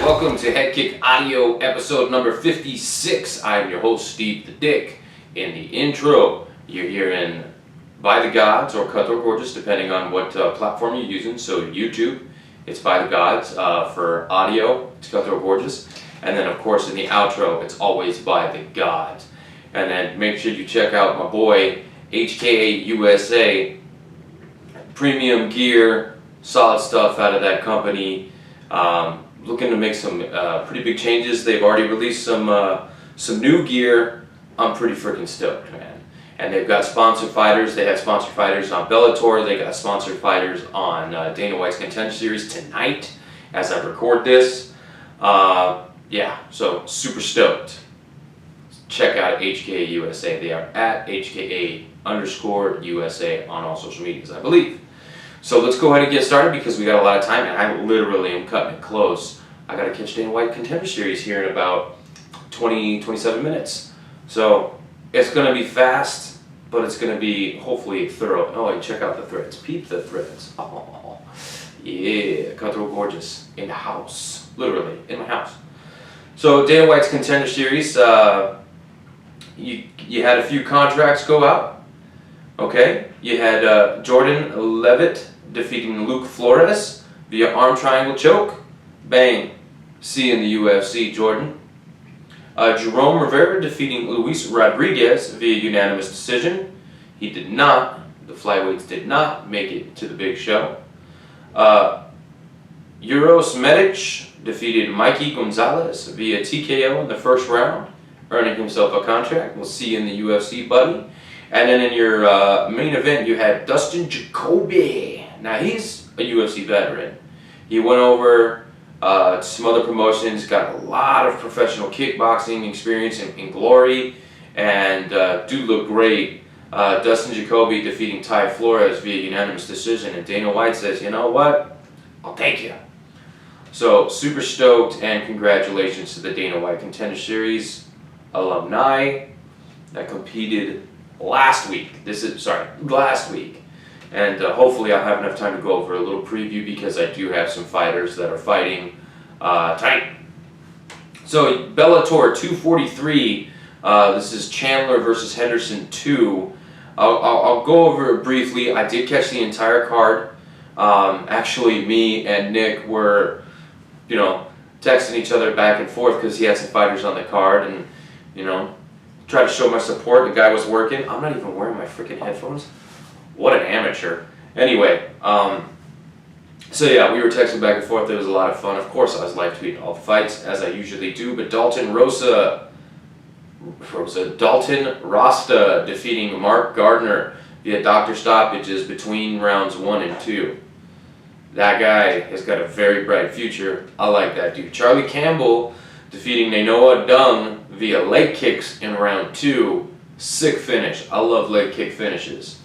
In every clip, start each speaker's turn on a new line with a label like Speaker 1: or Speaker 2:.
Speaker 1: Welcome to HeadKick Audio episode number 56. I'm your host, Steve the Dick. In the intro, you're hearing By the Gods or Cutthroat Gorgeous, depending on what platform you're using. So YouTube, it's By the Gods. For audio, it's Cutthroat Gorgeous. And then of course in the outro, it's always By the Gods. And then make sure you check out my boy, HKA USA. Premium gear, solid stuff out of that company. Looking to make some pretty big changes. They've already released some new gear. I'm pretty freaking stoked, man. And they've got sponsored fighters. They had sponsored fighters on Bellator. They got sponsored fighters on Dana White's Contender Series tonight as I record this. Yeah, so super stoked. Check out HKA USA. They are at HKA_USA on all social medias, I believe. So let's go ahead and get started because we got a lot of time and I literally am cutting it close. I got to catch Dana White Contender Series here in about 27 minutes. So it's going to be fast, but it's going to be hopefully thorough. Oh, and check out the threads. Peep the threads. Oh, yeah. Cutthroat Gorgeous in the house. Literally, in my house. So Dana White's Contender Series, you had a few contracts go out. Okay, you had Jordan Levitt defeating Luke Flores via arm triangle choke. Bang. See you in the UFC, Jordan. Jerome Rivera defeating Luis Rodriguez via unanimous decision. He did not. The flyweights did not make it to the big show. Uros Medic defeated Mikey Gonzalez via TKO in the first round, earning himself a contract. We'll see you in the UFC, buddy. And then in your main event, you had Dustin Jacoby. Now, he's a UFC veteran. He went over to some other promotions, got a lot of professional kickboxing experience in Glory, and dude looked great. Dustin Jacoby defeating Ty Flores via unanimous decision, and Dana White says, you know what? I'll take you. So, super stoked, and congratulations to the Dana White Contender Series alumni that competed last week. Last week. And hopefully I'll have enough time to go over a little preview because I do have some fighters that are fighting tonight. So Bellator 243, this is Chandler versus Henderson 2. I'll go over it briefly. I did catch the entire card. Actually, me and Nick were, texting each other back and forth because he had some fighters on the card and, try to show my support. The guy was working. I'm not even wearing my freaking headphones. What an amateur. Anyway, so yeah, we were texting back and forth. It was a lot of fun. Of course, I was live tweeting all the fights as I usually do. But Dalton Rasta defeating Mark Gardner via doctor stoppages between rounds 1 and 2. That guy has got a very bright future. I like that dude. Charlie Campbell defeating Nainoa Dung via leg kicks in round 2. Sick finish. I love leg kick finishes.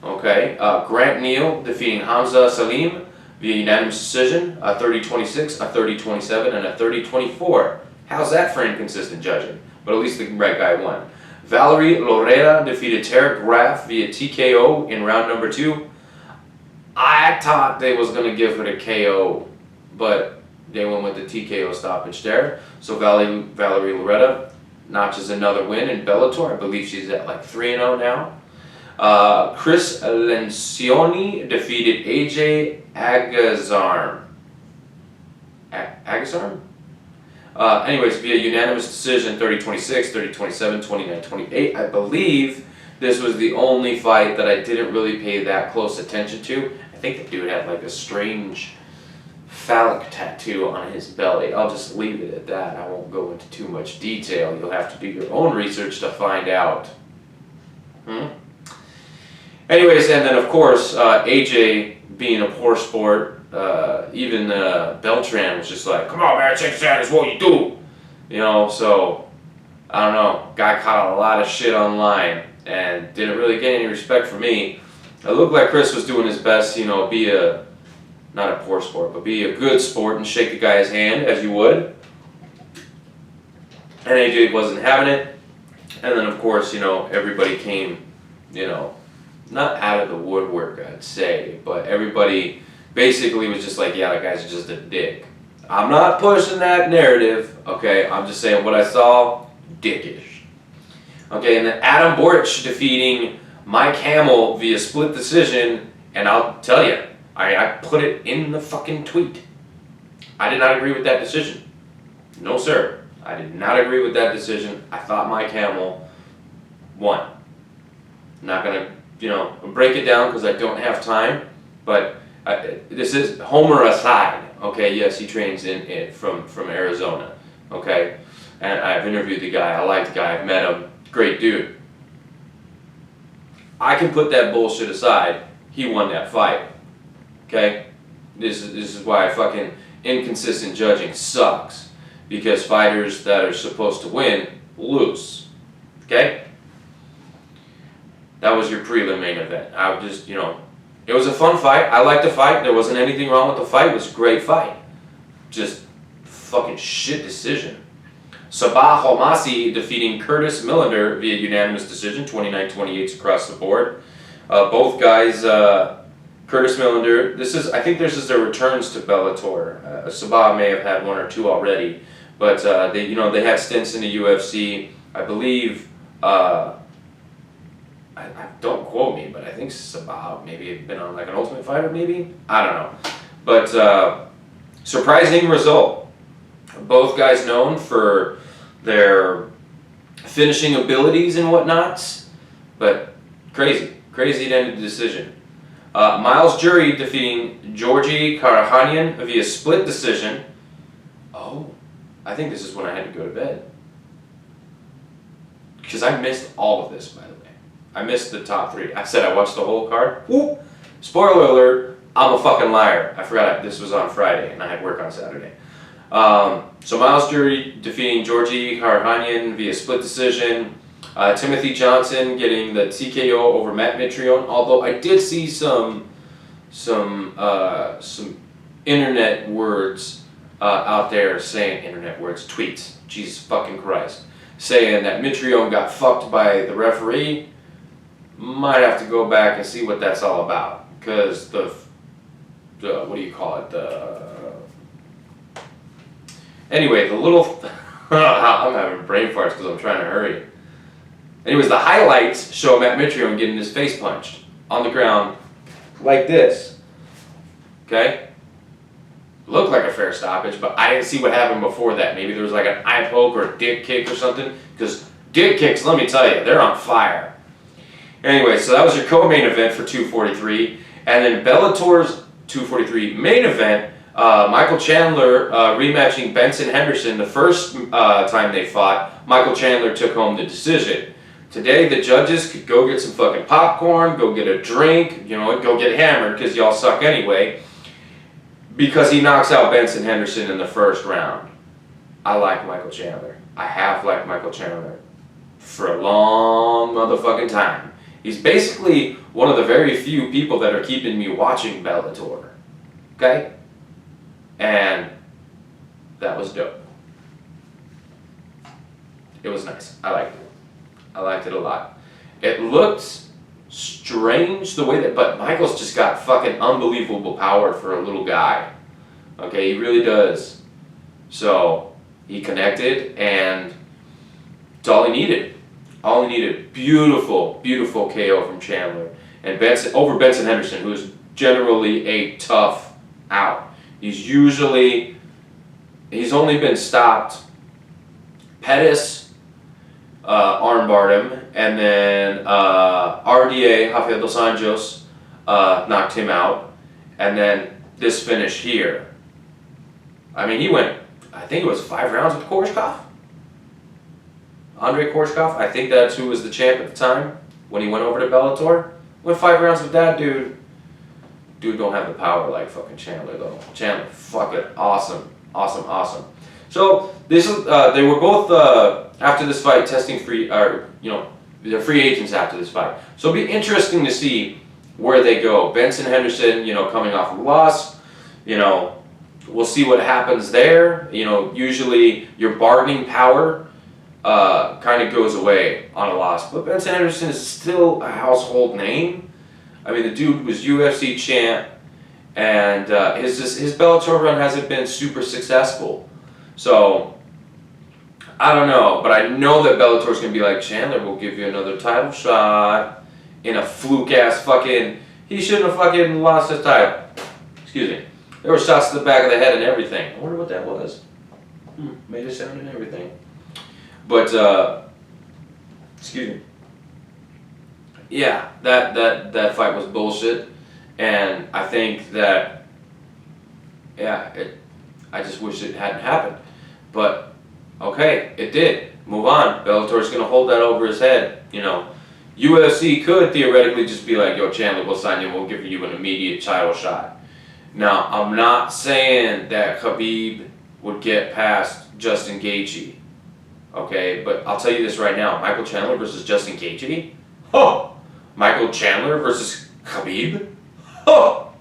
Speaker 1: Okay. Grant Neal defeating Hamza Salim via unanimous decision. A 30-26, a 30-27, and a 30-24. How's that for inconsistent judging? But at least the right guy won. Valerie Loreda defeated Tara Graf via TKO in round number 2. I thought they was going to give her the KO, but they went with the TKO stoppage there. So Valerie Loretta notches another win in Bellator. I believe she's at like 3-0 now. Chris Lencioni defeated AJ Agazarm. Agazarm? Anyways, via unanimous decision, 30-26, 30-27, 29-28. I believe this was the only fight that I didn't really pay that close attention to. I think the dude had like a strange phallic tattoo on his belly. I'll just leave it at that. I won't go into too much detail. You'll have to do your own research to find out. Anyways, and then of course, AJ being a poor sport, even Beltran was just like, come on man, check that is what you do. So, I don't know. Guy caught a lot of shit online and didn't really get any respect from me. It looked like Chris was doing his best, be not a poor sport, but be a good sport and shake the guy's hand as you would. And AJ wasn't having it. And then of course, everybody came, not out of the woodwork, I'd say, but everybody basically was just like, yeah, that guy's just a dick. I'm not pushing that narrative, okay? I'm just saying what I saw, dickish. Okay, and then Adam Borch defeating Mike Hamill via split decision, and I'll tell you, I put it in the fucking tweet. I did not agree with that decision. No, sir. I did not agree with that decision. I thought Mike Hamill won. I'm not going to, break it down because I don't have time, but this is Homer aside. Okay, yes, he trains from Arizona. Okay, and I've interviewed the guy. I like the guy. I've met him. Great dude. I can put that bullshit aside. He won that fight. Okay, this is why fucking inconsistent judging sucks, because fighters that are supposed to win lose. Okay, that was your prelim main event. I would just it was a fun fight. I liked the fight. There wasn't anything wrong with the fight. It was a great fight. Just fucking shit decision. Sabah Homasi defeating Curtis Millender via unanimous decision, 29-28 across the board. Both guys, Curtis Millender, I think this is their returns to Bellator. Sabah may have had one or two already, but they had stints in the UFC. I believe, don't quote me, but I think Sabah maybe had been on like an Ultimate Fighter, maybe? I don't know. But surprising result. Both guys known for their finishing abilities and whatnot, but crazy to end the decision. Miles Jury defeating Georgi Karahanian via split decision. Oh, I think this is when I had to go to bed. Because I missed all of this, by the way. I missed the top three. I said I watched the whole card. Whoop! Spoiler alert, I'm a fucking liar. I forgot this was on Friday and I had work on Saturday. So Miles Jury defeating Georgi Karahanian via split decision. Timothy Johnson getting the TKO over Matt Mitrione. Although I did see some internet words out there saying tweets. Jesus fucking Christ, saying that Mitrione got fucked by the referee. Might have to go back and see what that's all about, because the what do you call it? Anyway, the little I'm having brain farts because I'm trying to hurry. Anyways, the highlights show Matt Mitrione getting his face punched on the ground like this. Okay? Looked like a fair stoppage, but I didn't see what happened before that. Maybe there was like an eye poke or a dick kick or something, because dick kicks, let me tell you, they're on fire. Anyway, so that was your co-main event for 243, and then Bellator's 243 main event, Michael Chandler rematching Benson Henderson. The first time they fought, Michael Chandler took home the decision. Today, the judges could go get some fucking popcorn, go get a drink, go get hammered, because y'all suck anyway, because he knocks out Benson Henderson in the first round. I like Michael Chandler. I have liked Michael Chandler for a long motherfucking time. He's basically one of the very few people that are keeping me watching Bellator. Okay? And that was dope. It was nice. I liked it. I liked it a lot. It looked strange the way but Michael's just got fucking unbelievable power for a little guy. Okay, he really does. So he connected, and it's all he needed. All he needed. Beautiful, beautiful KO from Chandler. And over Benson Henderson, who's generally a tough out. He's only been stopped. Pettis armbarred him, and then RDA, Rafael dos Anjos, knocked him out, and then this finish here. I mean, he went, I think it was 5 rounds with Koreshkov. Andre Koreshkov, I think that's who was the champ at the time when he went over to Bellator. Went 5 rounds with that dude. Dude don't have the power like fucking Chandler though. Chandler, fucking awesome. Awesome. So this is they were both after this fight testing free, or they're free agents after this fight. So it'll be interesting to see where they go. Benson Henderson, coming off a loss, we'll see what happens there. Usually your bargaining power kind of goes away on a loss, but Benson Henderson is still a household name. I mean, the dude was UFC champ, and his Bellator run hasn't been super successful. So I don't know, but I know that Bellator's gonna be like, Chandler will give you another title shot in a fluke ass fucking. He shouldn't have fucking lost his title. Excuse me. There were shots to the back of the head and everything. I wonder what that was. Made a sound and everything. But excuse me. Yeah, that fight was bullshit, and I think that I just wish it hadn't happened. But okay, it did. Move on. Bellator's gonna hold that over his head. You know, UFC could theoretically just be like, yo, Chandler, we'll sign you. We'll give you an immediate title shot. Now, I'm not saying that Khabib would get past Justin Gaethje. Okay, but I'll tell you this right now: Michael Chandler versus Justin Gaethje. Oh, Michael Chandler versus Khabib. Oh,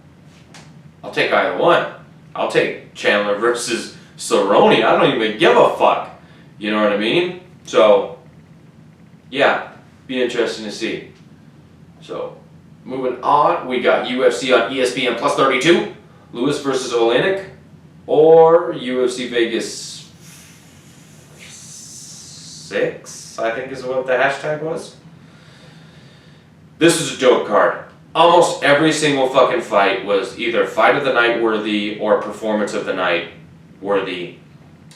Speaker 1: I'll take either one. I'll take Chandler versus Cerrone. I don't even give a fuck. You know what I mean? So, yeah, be interesting to see. So, moving on, we got UFC on ESPN Plus 32, Lewis versus Olenek, or UFC Vegas 6, I think is what the hashtag was. This is a joke card. Almost every single fucking fight was either fight of the night worthy or performance of the night worthy.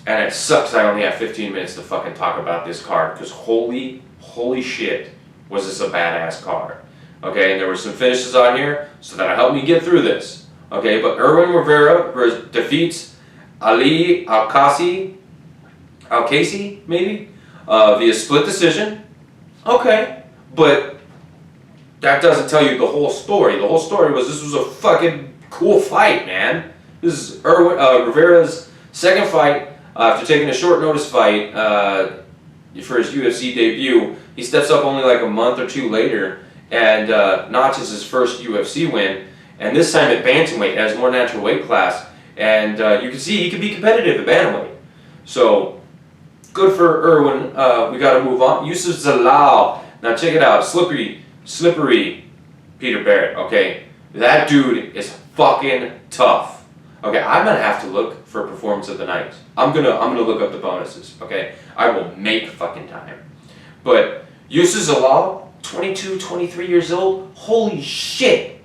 Speaker 1: And it sucks I only have 15 minutes to fucking talk about this card, because holy shit was this a badass card. Okay, and there were some finishes on here, so that'll help me get through this. Okay, but Irwin Rivera defeats Ali Al-Kasi, maybe, via split decision. Okay, but that doesn't tell you the whole story. The whole story was this was a fucking cool fight, man. This is Rivera's second fight after taking a short notice fight for his UFC debut. He steps up only like a month or two later and notches his first UFC win. And this time at bantamweight, as more natural weight class. And you can see he can be competitive at bantamweight. So good for Irwin. We got to move on. Yusuf Zalal. Now check it out. Slippery Peter Barrett, okay? That dude is fucking tough. Okay, I'm gonna have to look for performance of the night. I'm gonna look up the bonuses, okay? I will make fucking time. But Yusuf Zalal, 22, 23 years old, holy shit.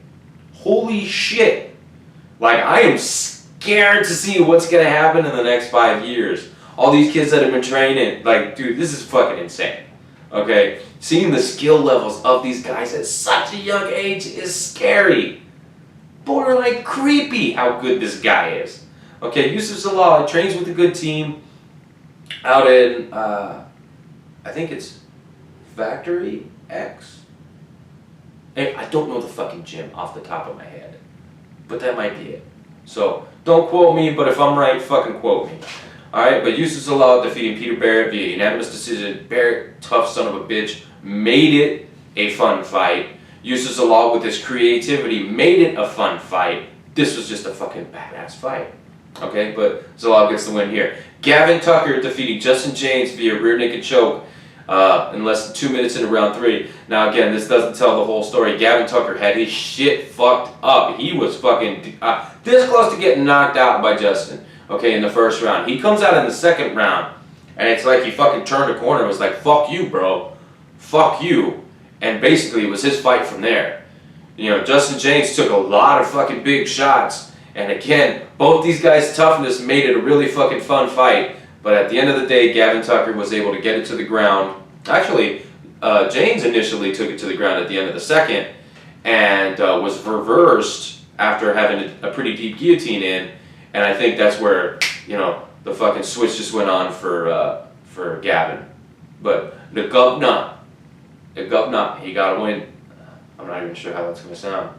Speaker 1: Like, I am scared to see what's gonna happen in the next 5 years. All these kids that have been training, like, dude, this is fucking insane. Okay, seeing the skill levels of these guys at such a young age is scary. Borderline creepy how good this guy is. Okay, Yusuf Zalal trains with a good team out in, I think it's Factory X? I don't know the fucking gym off the top of my head, but that might be it. So, don't quote me, but if I'm right, fucking quote me. Alright, but Yusuf Zalal defeating Peter Barrett via unanimous decision. Barrett, tough son of a bitch, made it a fun fight. Yusuf Zalal, with his creativity, made it a fun fight. This was just a fucking badass fight. Okay, but Zalal gets the win here. Gavin Tucker defeating Justin James via rear naked choke in less than 2 minutes into round 3. Now again, this doesn't tell the whole story. Gavin Tucker had his shit fucked up. He was fucking this close to getting knocked out by Justin. Okay, in the first round. He comes out in the second round, and it's like he fucking turned a corner and was like, fuck you, bro. Fuck you. And basically, it was his fight from there. You know, Justin James took a lot of fucking big shots, and again, both these guys' toughness made it a really fucking fun fight, but at the end of the day, Gavin Tucker was able to get it to the ground. Actually, James initially took it to the ground at the end of the second, and was reversed after having a pretty deep guillotine in. And I think that's where, you know, the fucking switch just went on for Gavin. But the governor, he got a win. I'm not even sure how that's going to sound.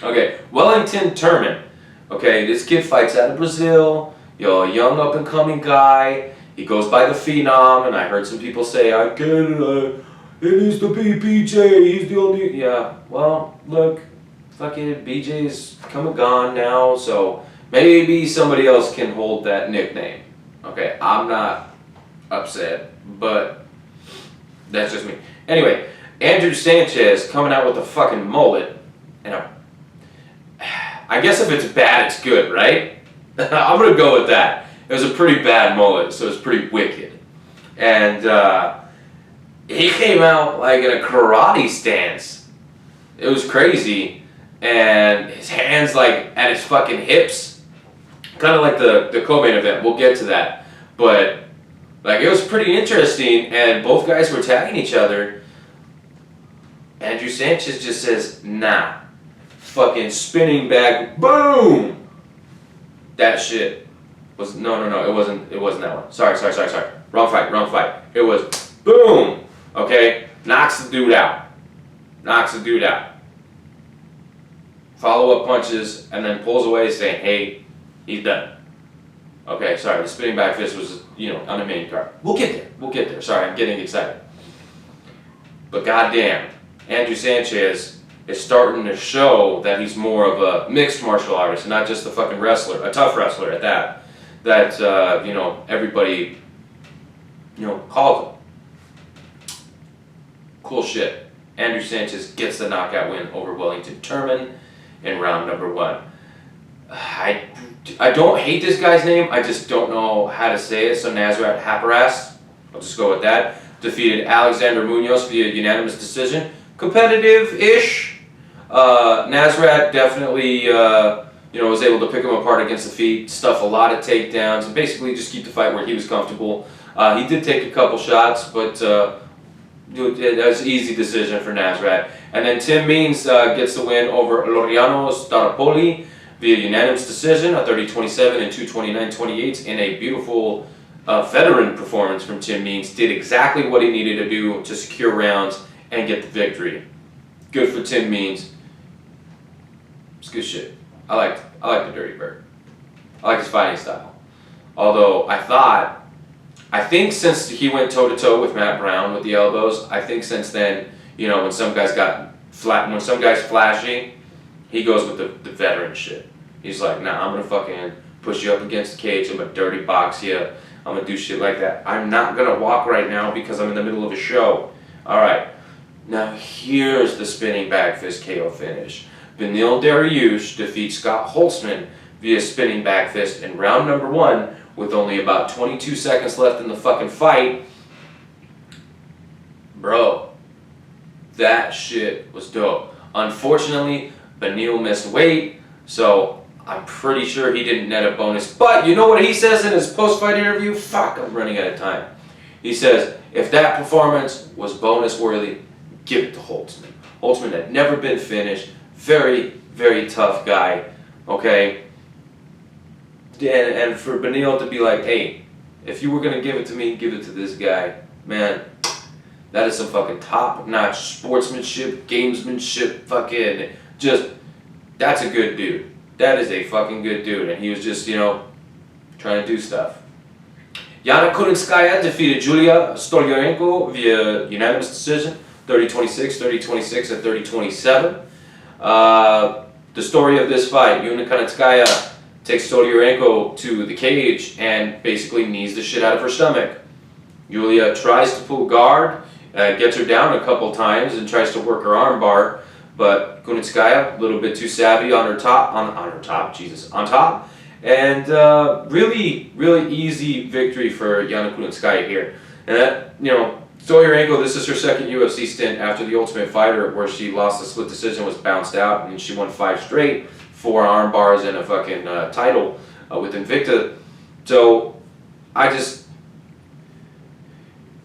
Speaker 1: Okay, Wellington Turman. Okay, this kid fights out of Brazil. Yo, a young up-and-coming guy. He goes by the Phenom, and I heard some people say, I get it, it needs to be BJ, he's the only... Yeah, well, look, fucking BJ's come and gone now, so... maybe somebody else can hold that nickname. Okay, I'm not upset, but that's just me. Anyway, Andrew Sanchez coming out with a fucking mullet and I guess if it's bad, it's good, right? I'm gonna go with that. It was a pretty bad mullet, so it's pretty wicked. And he came out like in a karate stance. It was crazy. And his hands like at his fucking hips. Kind of like the co-main event. We'll get to that. But like it was pretty interesting, and both guys were tagging each other. Andrew Sanchez just says, nah. Fucking spinning back, boom! That shit was, no, it wasn't that one. Sorry. Wrong fight. It was, boom! Okay? Knocks the dude out. Follow-up punches, and then pulls away saying, hey, he's done. Okay, sorry, the spinning back fist was, on the main card. We'll get there. Sorry, I'm getting excited. But goddamn, Andrew Sanchez is starting to show that he's more of a mixed martial artist, and not just a fucking wrestler, a tough wrestler at that. That, everybody, calls him. Cool shit. Andrew Sanchez gets the knockout win over Wellington Turman in round number 1. I don't hate this guy's name, I just don't know how to say it, so Nasrat Haqparast, I'll just go with that, defeated Alexander Munoz via unanimous decision. Competitive-ish. Nasrat definitely, was able to pick him apart against the feet, stuff a lot of takedowns, and basically just keep the fight where he was comfortable. He did take a couple shots, but that was an easy decision for Nasrat. And then Tim Means gets the win over Laureano Staropoli via unanimous decision, a 30-27 and 229-28 in a beautiful veteran performance from Tim Means. Did exactly what he needed to do to secure rounds and get the victory. Good for Tim Means. It's good shit. I like the Dirty Bird. I like his fighting style. Although I think since he went toe-to-toe with Matt Brown with the elbows, I think since then, when some guys got flat, when some guy's flashy, he goes with the veteran shit. He's like, nah, I'm gonna fucking push you up against the cage, I'm gonna dirty box you, I'm gonna do shit like that. I'm not gonna walk right now because I'm in the middle of a show. Alright, now here's the spinning back fist KO finish. Beneil Dariush defeats Scott Holtzman via spinning back fist in round number 1 with only about 22 seconds left in the fucking fight. Bro, that shit was dope. Unfortunately, Beneil missed weight, so I'm pretty sure he didn't net a bonus. But you know what he says in his post-fight interview? Fuck, I'm running out of time. He says, if that performance was bonus-worthy, give it to Holtzman. Holtzman had never been finished. Very, very tough guy, okay? And for Beneil to be like, hey, if you were going to give it to me, give it to this guy. Man, that is some fucking top-notch sportsmanship, gamesmanship, fucking just, that's a good dude. That is a fucking good dude. And he was just, trying to do stuff. Yana Kunitskaya defeated Julia Stolyarenko via unanimous decision, 30-26, 30-26, and 30-27. The story of this fight, Yana Kunitskaya takes Stolyarenko to the cage and basically knees the shit out of her stomach. Julia tries to pull guard, gets her down a couple times and tries to work her arm bar, but Kunitskaya, a little bit too savvy on top, and really, really easy victory for Yana Kunitskaya here. And that, Stolyarenko, this is her second UFC stint after the Ultimate Fighter, where she lost a split decision, was bounced out, and she won 5 straight, 4 arm bars and a fucking title with Invicta. So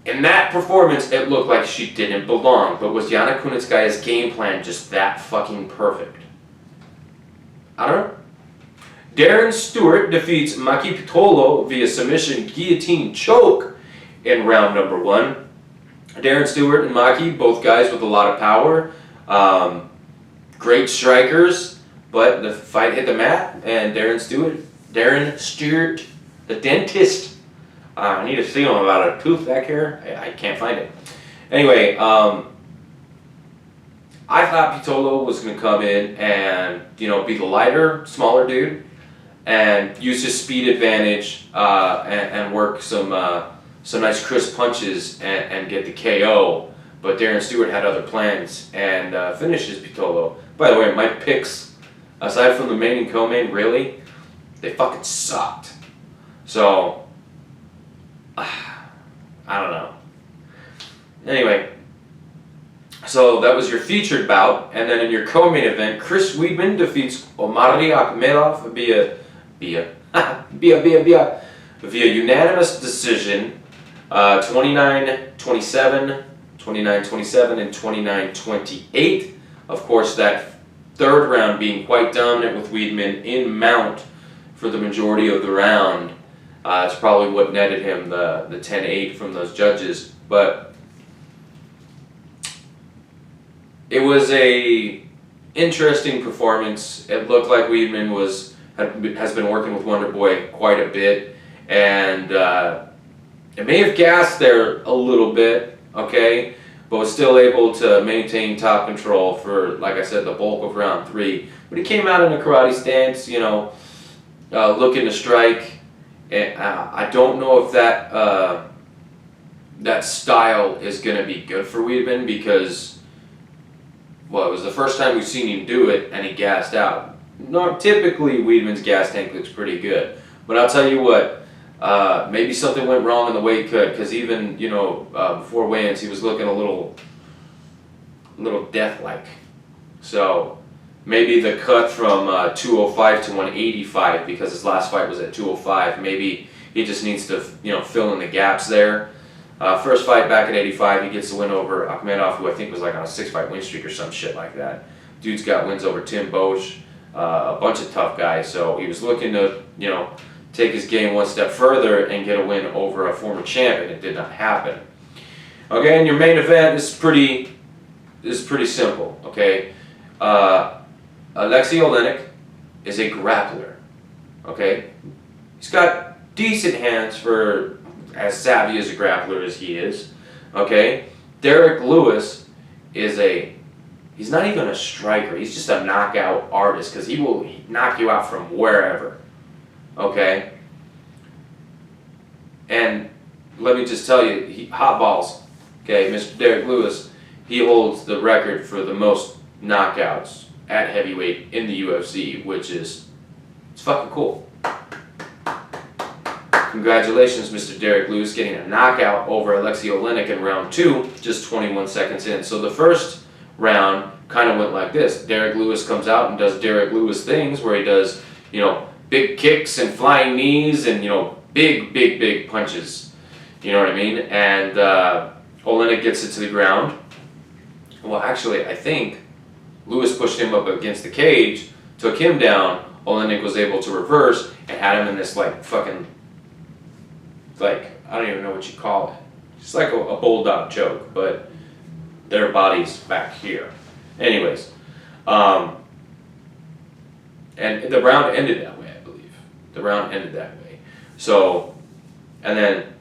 Speaker 1: in that performance, it looked like she didn't belong, but was Yana Kunitskaya's game plan just that fucking perfect? I don't know. Darren Stewart defeats Maki Pitolo via submission guillotine choke in round number 1. Darren Stewart and Maki, both guys with a lot of power, great strikers, but the fight hit the mat, and Darren Stewart, the dentist, I need to see him about a tooth back here. I can't find it. Anyway, I thought Pitolo was going to come in and, be the lighter, smaller dude, and use his speed advantage and work some nice crisp punches and get the KO. But Darren Stewart had other plans and finishes Pitolo. By the way, my picks aside from the main and co-main, really, they fucking sucked. So, I don't know. Anyway, so that was your featured bout, and then in your co-main event, Chris Weidman defeats Omari Akhmedov via unanimous decision, 29-27, 29-27, and 29-28. Of course, that third round being quite dominant with Weidman in mount for the majority of the round. It's probably what netted him the 10-8 from those judges, but it was a interesting performance. It looked like Weidman has been working with Wonder Boy quite a bit, and it may have gassed there a little bit, okay, but was still able to maintain top control for, like I said, the bulk of round 3. But he came out in a karate stance, you know, looking to strike. And I don't know if that style is going to be good for Weidman because, well, it was the first time we've seen him do it, and he gassed out. Typically, Weidman's gas tank looks pretty good. But I'll tell you what, maybe something went wrong in the weight cut, because even, you know, before weigh-ins, he was looking a little death-like. So maybe the cut from 205 to 185, because his last fight was at 205, maybe he just needs to, you know, fill in the gaps there. First fight back at 85, he gets the win over Akhmedov, who I think was like on a 6-fight win streak or some shit like that. Dude's got wins over Tim Bosch, a bunch of tough guys, so he was looking to, you know, take his game one step further and get a win over a former champ, and it did not happen. Okay, and your main event is pretty simple, okay? Alexei Oleinik is a grappler, okay? He's got decent hands for as savvy as a grappler as he is, okay? Derek Lewis is he's not even a striker, he's just a knockout artist, because he will knock you out from wherever, okay? And let me just tell you, hot balls, okay? Mr. Derek Lewis, he holds the record for the most knockouts at heavyweight in the UFC, which is, it's fucking cool. Congratulations, Mr. Derek Lewis, getting a knockout over Alexei Oleinik in round 2, just 21 seconds in. So the first round kind of went like this. Derek Lewis comes out and does Derek Lewis things, where he does, you know, big kicks and flying knees and, you know, big punches. You know what I mean? And Oleinik gets it to the ground. Well, actually, I think Lewis pushed him up against the cage, took him down. Oleinik was able to reverse and had him in this, like, fucking, like, I don't even know what you call it. It's like a bulldog choke, but their body's back here. Anyways, and the round ended that way, I believe. The round ended that way. So, and then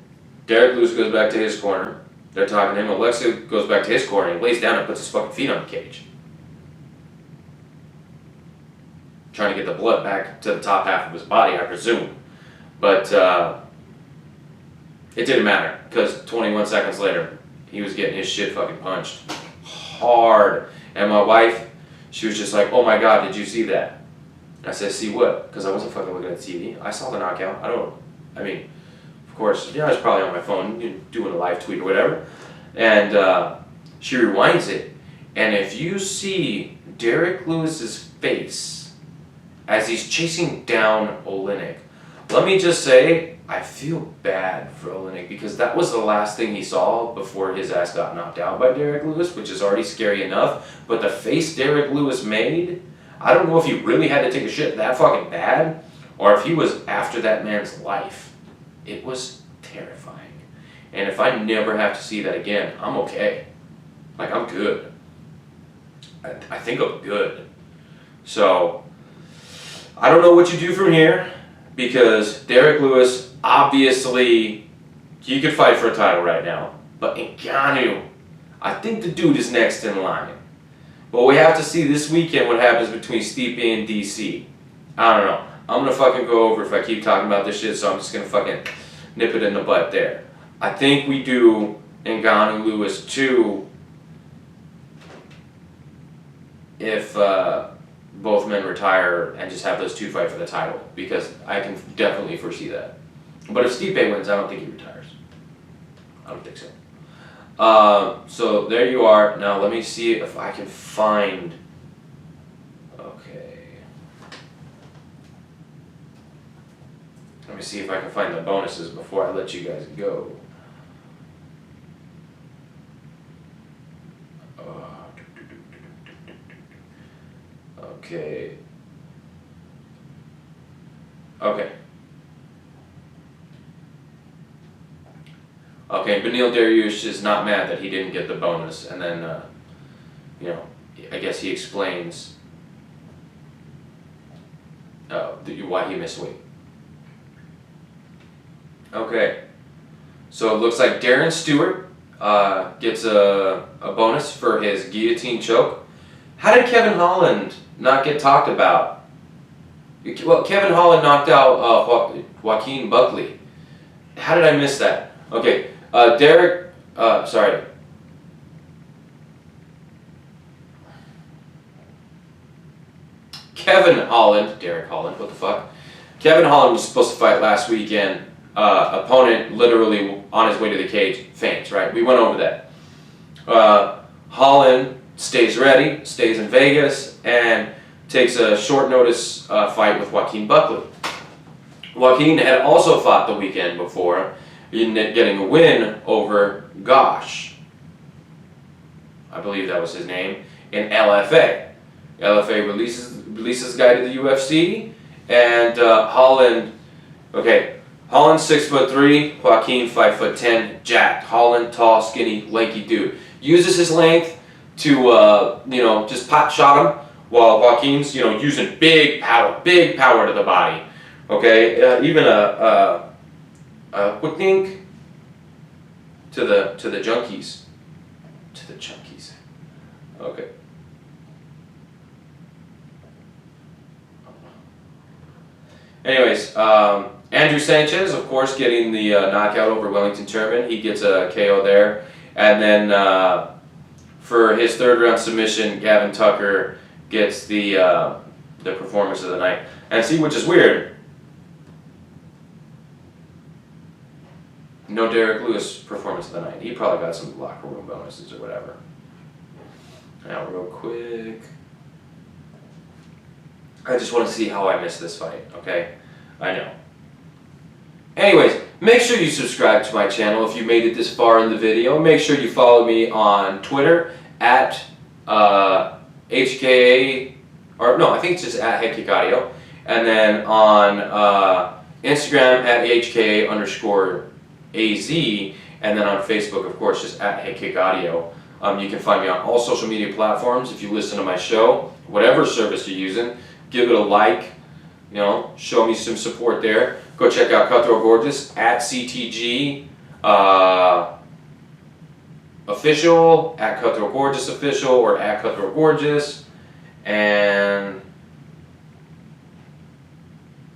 Speaker 1: Derek Lewis goes back to his corner. They're talking to him. Alexei goes back to his corner and lays down and puts his fucking feet on the cage, trying to get the blood back to the top half of his body, I presume. But it didn't matter, because 21 seconds later, he was getting his shit fucking punched hard. And my wife, she was just like, "Oh my God, did you see that?" I said, "See what?" Because I wasn't fucking looking at TV. I saw the knockout. I mean, of course, I was probably on my phone, doing a live tweet or whatever. And she rewinds it. And if you see Derek Lewis's face as he's chasing down Oleinik, let me just say, I feel bad for Oleinik, because that was the last thing he saw before his ass got knocked out by Derek Lewis, which is already scary enough. But the face Derek Lewis made, I don't know if he really had to take a shit that fucking bad, or if he was after that man's life. It was terrifying. And if I never have to see that again, I'm okay. Like, I'm good. I think I'm good. So, I don't know what you do from here, because Derek Lewis, obviously, he could fight for a title right now. But Ngannou, I think the dude is next in line. But we have to see this weekend what happens between Stipe and DC. I don't know. I'm going to fucking go over if I keep talking about this shit, so I'm just going to fucking nip it in the butt there. I think we do Ngannou Lewis 2 if both men retire and just have those two fight for the title, because I can definitely foresee that. But if Stipe wins, I don't think he retires. I don't think so. So there you are. Now let me see if I can find. Okay. Let me see if I can find the bonuses before I let you guys go. Okay. Okay. Okay, Beneil Dariush is not mad that he didn't get the bonus, and then, you know, I guess he explains why he missed weight. Okay, so it looks like Darren Stewart gets a bonus for his guillotine choke. How did Kevin Holland not get talked about? Well, Kevin Holland knocked out Joaquin Buckley. How did I miss that? Okay, Kevin Holland, Derek Holland, what the fuck? Kevin Holland was supposed to fight last weekend. Opponent literally on his way to the cage faints, right? We went over that. Holland stays ready, stays in Vegas, and takes a short notice fight with Joaquin Buckley. Joaquin had also fought the weekend before, getting a win over Gosh. I believe that was his name, in LFA. LFA releases the guy to the UFC, and Holland, okay, Holland's 6'3", Joaquin 5'10", jacked. Holland, tall, skinny, lanky dude. Uses his length to, you know, just pot shot him, while Joaquin's, you know, using big power to the body. Okay, even a quick dink to the junkies, Okay. Anyways, Andrew Sanchez, of course, getting the knockout over Wellington Turman. He gets a KO there. And then for his third round submission, Gavin Tucker gets the performance of the night. And see, which is weird, no Derek Lewis performance of the night. He probably got some locker room bonuses or whatever. Now, real quick. I just want to see how I missed this fight, okay? I know. Anyways, make sure you subscribe to my channel if you made it this far in the video. Make sure you follow me on Twitter at HKA, or no, I think it's just at HeadKick Audio. And then on Instagram at HKA_AZ. And then on Facebook, of course, just at HeadKick Audio. You can find me on all social media platforms. If you listen to my show, whatever service you're using, give it a like, you know, show me some support there. Go check out Cutthroat Gorgeous at CTG official, at Cutthroat Gorgeous official, or at Cutthroat Gorgeous. And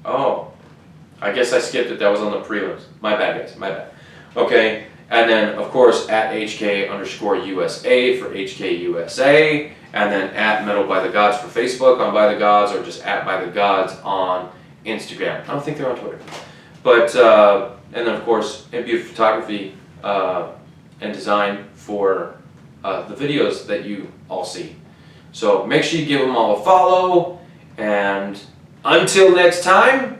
Speaker 1: oh, I guess I skipped it. That was on the prelims. My bad, guys. My bad. Okay. And then, of course, at HK_USA for HKUSA. And then at Metal by the Gods for Facebook on By the Gods, or just at By the Gods on Instagram. I don't think they're on Twitter. But, and then, of course, MBU Photography and Design for the videos that you all see. So make sure you give them all a follow. And until next time,